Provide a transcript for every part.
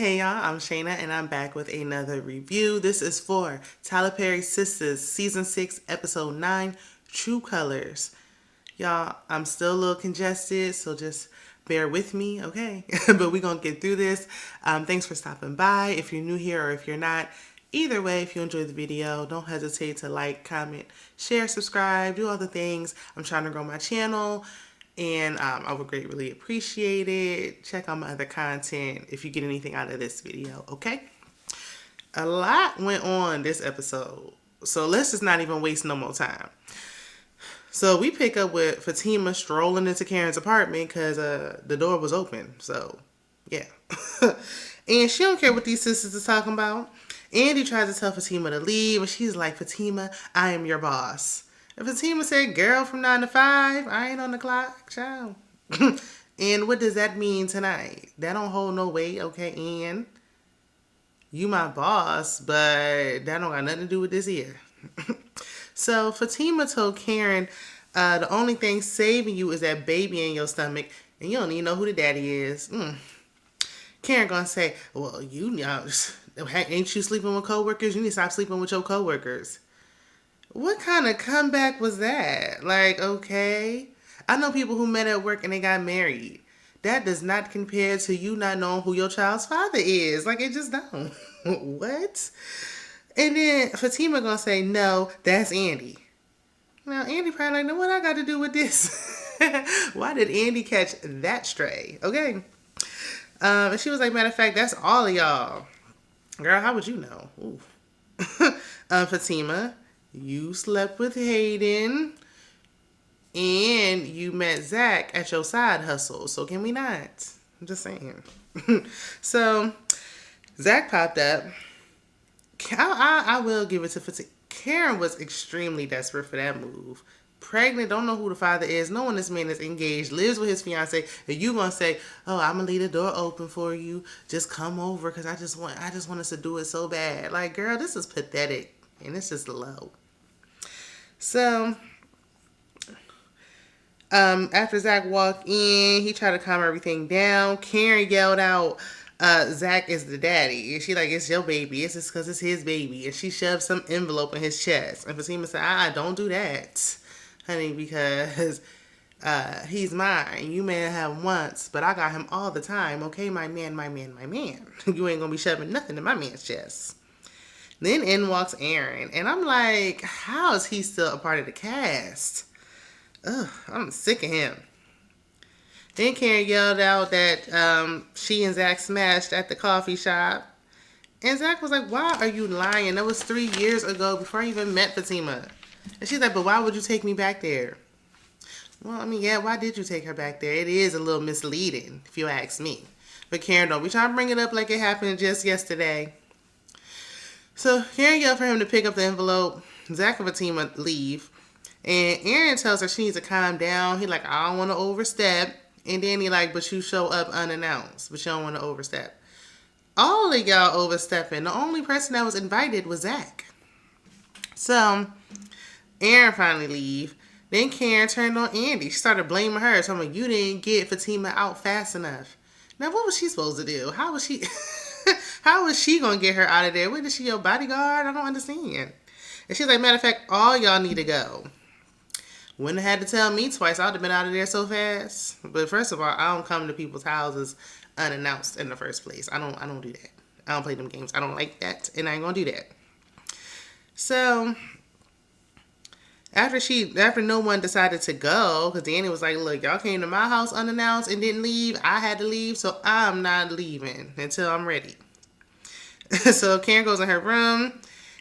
Hey y'all, I'm Shayna and I'm back with another review. This is for Tyler Perry's Sistas, Season 6, Episode 9, True Colors. Y'all, I'm still a little congested, so just bear with me, okay? But we're going to get through this. Thanks for stopping by. If you're new here or if you're not, either way, if you enjoyed the video, don't hesitate to like, comment, share, subscribe, do all the things. I'm trying to grow my channel. And I would greatly appreciate it. Check out my other content if you get anything out of this video, okay? A lot went on this episode, so let's just not even waste no more time. So we pick up with Fatima strolling into Karen's apartment because the door was open. So, yeah. And she don't care what these sisters are talking about. Andy tries to tell Fatima to leave, and she's like, Fatima, I am your boss. And Fatima said, girl, from 9 to 5, I ain't on the clock, child. And what does that mean tonight? That don't hold no weight, okay, Ann? You my boss, but that don't got nothing to do with this here. So Fatima told Karen, the only thing saving you is that baby in your stomach, and you don't even know who the daddy is. Karen gonna say, well, you know, ain't you sleeping with coworkers? You need to stop sleeping with your coworkers. What kind of comeback was that? Like, okay. I know people who met at work and they got married. That does not compare to you not knowing who your child's father is. Like, it just don't. What? And then Fatima gonna say, no, that's Andy. Now, Andy probably like, no, what I got to do with this? Why did Andy catch that stray? Okay. And she was like, matter of fact, that's all of y'all. Girl, how would you know? Ooh. Fatima, you slept with Hayden and you met Zach at your side hustle. So can we not? I'm just saying. So Zach popped up. I will give it to Fatima. Karen was extremely desperate for that move. Pregnant, don't know who the father is, knowing this man is engaged, lives with his fiance, and you gonna say, oh, I'm gonna leave the door open for you. Just come over because I just want us to do it so bad. Like, girl, this is pathetic. And it's just low. So, after Zach walked in, he tried to calm everything down. Karen yelled out, Zach is the daddy. And she like, it's your baby. It's just because it's his baby. And she shoved some envelope in his chest. And Fatima said, don't do that, honey, because he's mine. You may have once, but I got him all the time. Okay, my man, my man, my man. You ain't going to be shoving nothing in my man's chest. Then in walks Aaron. And I'm like, how is he still a part of the cast? Ugh, I'm sick of him. Then Karen yelled out that she and Zach smashed at the coffee shop. And Zach was like, why are you lying? That was 3 years ago before I even met Fatima. And she's like, but why would you take me back there? Well, I mean, yeah, why did you take her back there? It is a little misleading, if you ask me. But Karen, don't be trying to bring it up like it happened just yesterday. So Karen yelled for him to pick up the envelope. Zach and Fatima leave. And Aaron tells her she needs to calm down. He like, I don't want to overstep. And then he like, but you show up unannounced. But you don't want to overstep. All of y'all overstepping. The only person that was invited was Zach. So Aaron finally leave. Then Karen turned on Andy. She started blaming her. Talking about, you didn't get Fatima out fast enough. Now, what was she supposed to do? How was she... How is she going to get her out of there? What, is she your bodyguard? I don't understand. And she's like, matter of fact, all y'all need to go. Wouldn't have had to tell me twice. I would have been out of there so fast. But first of all, I don't come to people's houses unannounced in the first place. I don't do that. I don't play them games. I don't like that. And I ain't going to do that. So, after no one decided to go, because Danny was like, look, y'all came to my house unannounced and didn't leave. I had to leave, so I'm not leaving until I'm ready. So Karen goes in her room,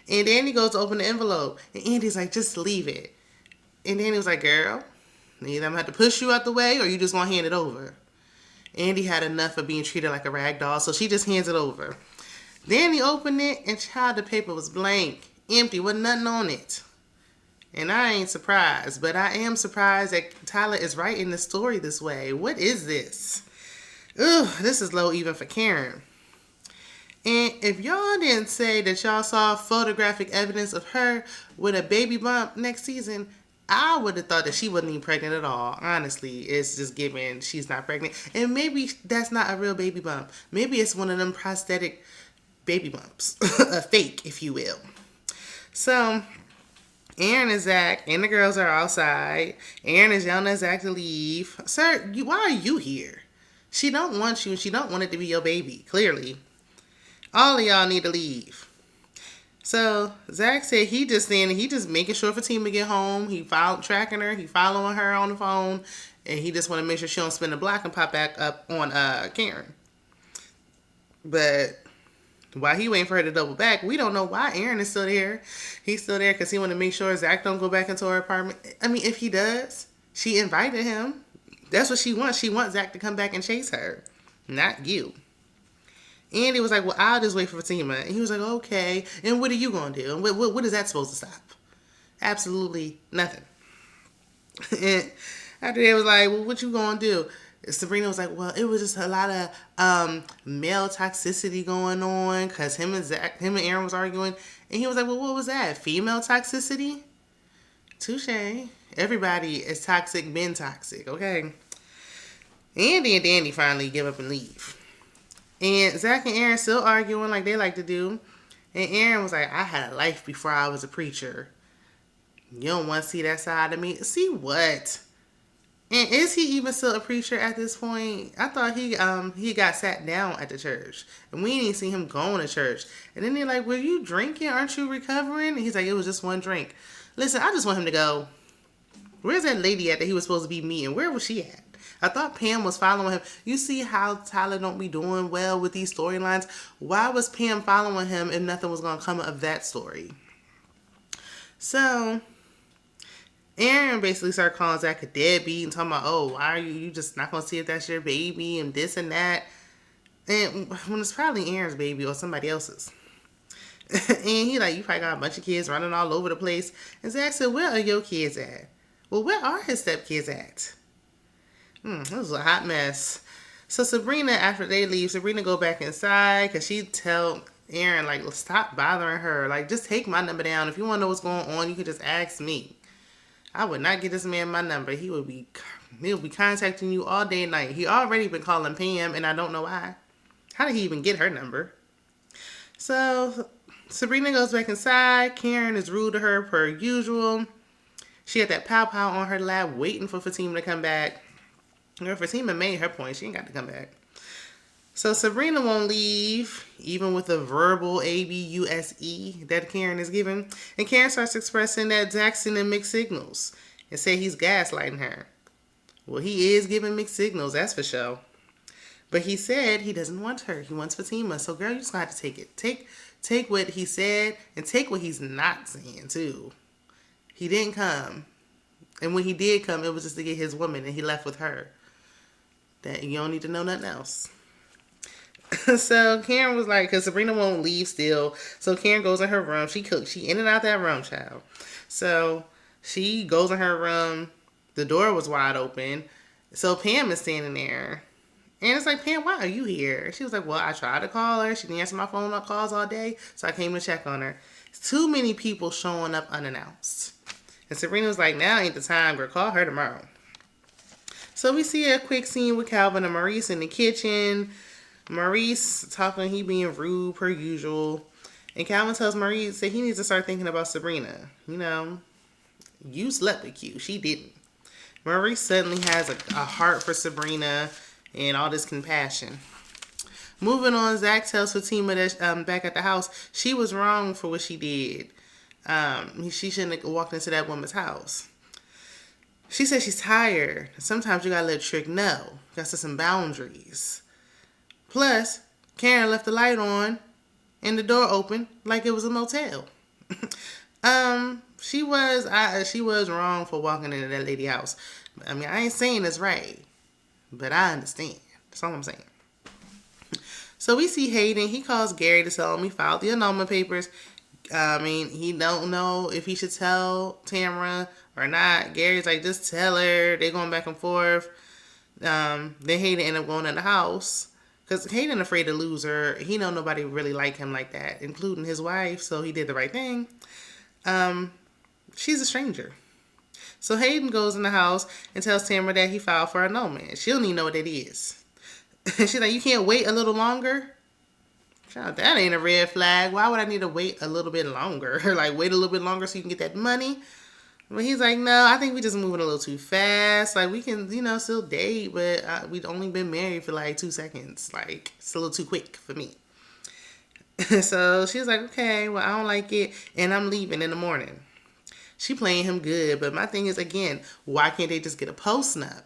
and Danny goes to open the envelope. And Andy's like, just leave it. And Danny was like, girl, either I'm going to have to push you out the way, or you just want to hand it over. Andy had enough of being treated like a rag doll, so she just hands it over. Danny opened it, and child, the paper was blank, empty, with nothing on it. And I ain't surprised, but I am surprised that Tyler is writing the story this way. What is this? Ugh, this is low even for Karen. And if y'all didn't say that y'all saw photographic evidence of her with a baby bump next season, I would have thought that she wasn't even pregnant at all. Honestly, it's just given she's not pregnant. And maybe that's not a real baby bump. Maybe it's one of them prosthetic baby bumps. A fake, if you will. So, Aaron and Zach and the girls are outside. Aaron is yelling at Zach to leave. Sir, why are you here? She don't want you and she don't want it to be your baby, clearly. All of y'all need to leave. So Zach said he just making sure Fatima get home. He tracking her, he following her on the phone, and he just want to make sure she don't spin the block and pop back up on Karen. But while he waiting for her to double back, we don't know why Aaron is still there. He's still there because he want to make sure Zach don't go back into her apartment. I mean, if he does, she invited him. That's what she wants. She wants Zach to come back and chase her, not you. And he was like, well, I'll just wait for Fatima. And he was like, okay. And what are you going to do? And what is that supposed to stop? Absolutely nothing. And after they was like, well, what you going to do? Sabrina was like, well, it was just a lot of male toxicity going on because him and Aaron was arguing. And he was like, well, what was that? Female toxicity? Touche. Everybody is toxic, been toxic, okay? Andy and Danny finally give up and leave. And Zach and Aaron still arguing like they like to do. And Aaron was like, I had a life before I was a preacher. You don't want to see that side of me? See what? And is he even still a preacher at this point? I thought he got sat down at the church. And we didn't see him going to church. And then they're like, were you drinking? Aren't you recovering? And he's like, it was just one drink. Listen, I just want him to go. Where's that lady at that he was supposed to be meeting? Where was she at? I thought Pam was following him. You see how Tyler don't be doing well with these storylines? Why was Pam following him if nothing was going to come of that story? So, Aaron basically started calling Zach a deadbeat and talking about, oh, why are you just not going to see if that's your baby and this and that? And when it's probably Aaron's baby or somebody else's. And he like, you probably got a bunch of kids running all over the place. And Zach said, where are your kids at? Well, where are his stepkids at? This was a hot mess. So Sabrina, after they leave, Sabrina go back inside because she tell Aaron, like, stop bothering her. Like, just take my number down. If you want to know what's going on, you can just ask me. I would not give this man my number. He'll be contacting you all day and night. He already been calling Pam, and I don't know why. How did he even get her number? So Sabrina goes back inside. Karen is rude to her per usual. She had that pow-pow on her lap waiting for Fatima to come back. Girl, Fatima made her point. She ain't got to come back. So Sabrina won't leave, even with the verbal ABUSE that Karen is giving. And Karen starts expressing that Zach's sending mixed signals and say he's gaslighting her. Well, he is giving mixed signals, that's for sure. But he said he doesn't want her. He wants Fatima. So, girl, you just got to take it. Take what he said and take what he's not saying, too. He didn't come. And when he did come, it was just to get his woman, and he left with her. That you don't need to know nothing else. So Karen was like, because Sabrina won't leave still. So Karen goes in her room. She cooks. She in and out that room, child. So she goes in her room. The door was wide open. So Pam is standing there. And it's like, Pam, why are you here? She was like, well, I tried to call her. She didn't answer my phone calls all day. So I came to check on her. Too many people showing up unannounced. And Sabrina was like, now ain't the time, girl. Call her tomorrow. So we see a quick scene with Calvin and Maurice in the kitchen. Maurice talking, he being rude per usual. And Calvin tells Maurice that he needs to start thinking about Sabrina. You know, you slept with Q. She didn't. Maurice suddenly has a heart for Sabrina and all this compassion. Moving on, Zach tells Fatima that back at the house, she was wrong for what she did. She shouldn't have walked into that woman's house. She said she's tired. Sometimes you gotta let Trick know. Got some boundaries. Plus, Karen left the light on and the door open like it was a motel. She was wrong for walking into that lady's house. I mean, I ain't saying it's right, but I understand. That's all I'm saying. So we see Hayden. He calls Gary to tell him he filed the annulment papers. He don't know if he should tell Tamara or not. Gary's like, just tell her. They're going back and forth. Then Hayden ended up going in the house. Because Hayden afraid to lose her. He know nobody really like him like that, including his wife. So he did the right thing. She's a stranger. So Hayden goes in the house and tells Tamara that he filed for annulment. She don't even know what that is. She's like, you can't wait a little longer? Child, that ain't a red flag. Why would I need to wait a little bit longer? Like, wait a little bit longer so you can get that money? But he's like, no, I think we just moving a little too fast. Like, we can, still date, but we'd only been married for like 2 seconds. Like, it's a little too quick for me. So she's like, okay, well, I don't like it, and I'm leaving in the morning. She playing him good, but my thing is, again, why can't they just get a post-nup?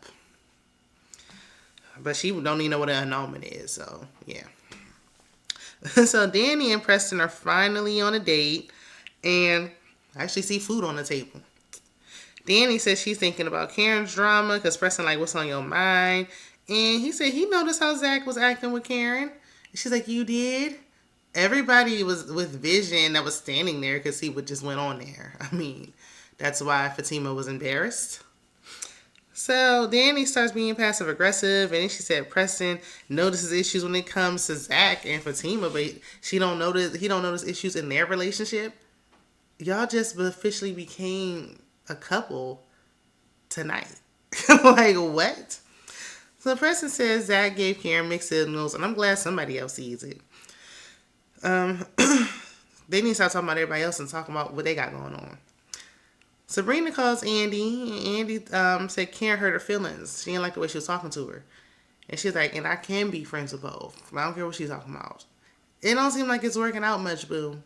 But she don't even know what an annulment is, so, yeah. So Danny and Preston are finally on a date, and I actually see food on the table. Danny says she's thinking about Karen's drama, because Preston like, what's on your mind? And he said he noticed how Zach was acting with Karen. And she's like, you did? Everybody was with vision that was standing there could see what just went on there. I mean, that's why Fatima was embarrassed. So Danny starts being passive aggressive, and then she said Preston notices issues when it comes to Zach and Fatima, but he don't notice issues in their relationship. Y'all just officially became a couple tonight. Like, what? So Preston says Zach gave Karen mixed signals, and I'm glad somebody else sees it. They need to start talking about everybody else and talking about what they got going on. Sabrina calls Andy, and Andy said Karen hurt her feelings. She didn't like the way she was talking to her. And she's like, and I can be friends with both. I don't care what she's talking about. It don't seem like it's working out much, boo.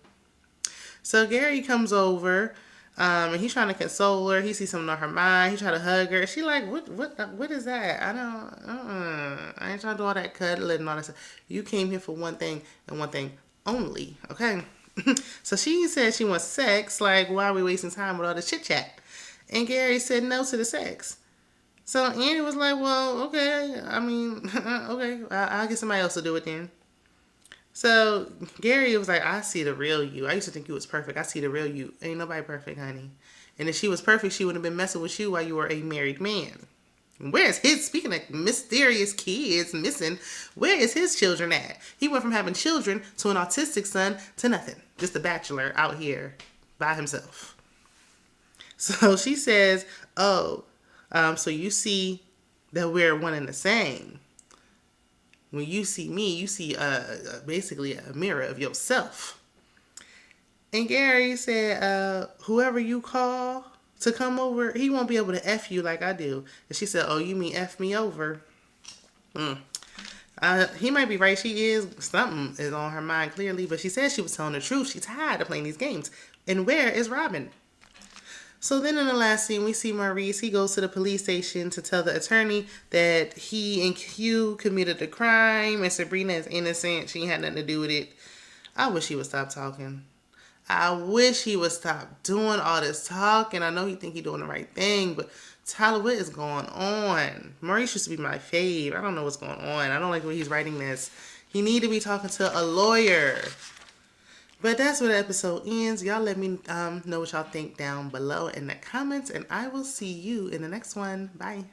So Gary comes over, and he's trying to console her. He sees something on her mind. He try to hug her. She like, what is that? I ain't trying to do all that cuddling and all that stuff. You came here for one thing and one thing only, okay? So she said she wants sex. Like, why are we wasting time with all this chit chat? And Gary said no to the sex. So Andy was like, well, okay. I mean, okay. I'll get somebody else to do it then. So Gary was like, I see the real you. I used to think you was perfect. I see the real you. Ain't nobody perfect, honey. And if she was perfect, she wouldn't have been messing with you while you were a married man. Where's his, speaking of mysterious kids missing, where is his children at? He went from having children to an autistic son to nothing. Just a bachelor out here by himself. So she says, so you see that we're one and the same. When you see me, you see basically a mirror of yourself. And Gary said, whoever you call to come over, he won't be able to F you like I do. And she said, oh, you mean F me over? He might be right. She is. Something is on her mind clearly. But she said she was telling the truth. She's tired of playing these games. And where is Robin? So then in the last scene, we see Maurice. He goes to the police station to tell the attorney that he and Q committed the crime and Sabrina is innocent. She had nothing to do with it. I wish he would stop talking. I wish he would stop doing all this talking. I know he think he doing the right thing, but Tyler, what is going on? Maurice used to be my fave. I don't know what's going on. I don't like the way he's writing this. He need to be talking to a lawyer. But that's where the episode ends. Y'all let me know what y'all think down below in the comments, and I will see you in the next one. Bye.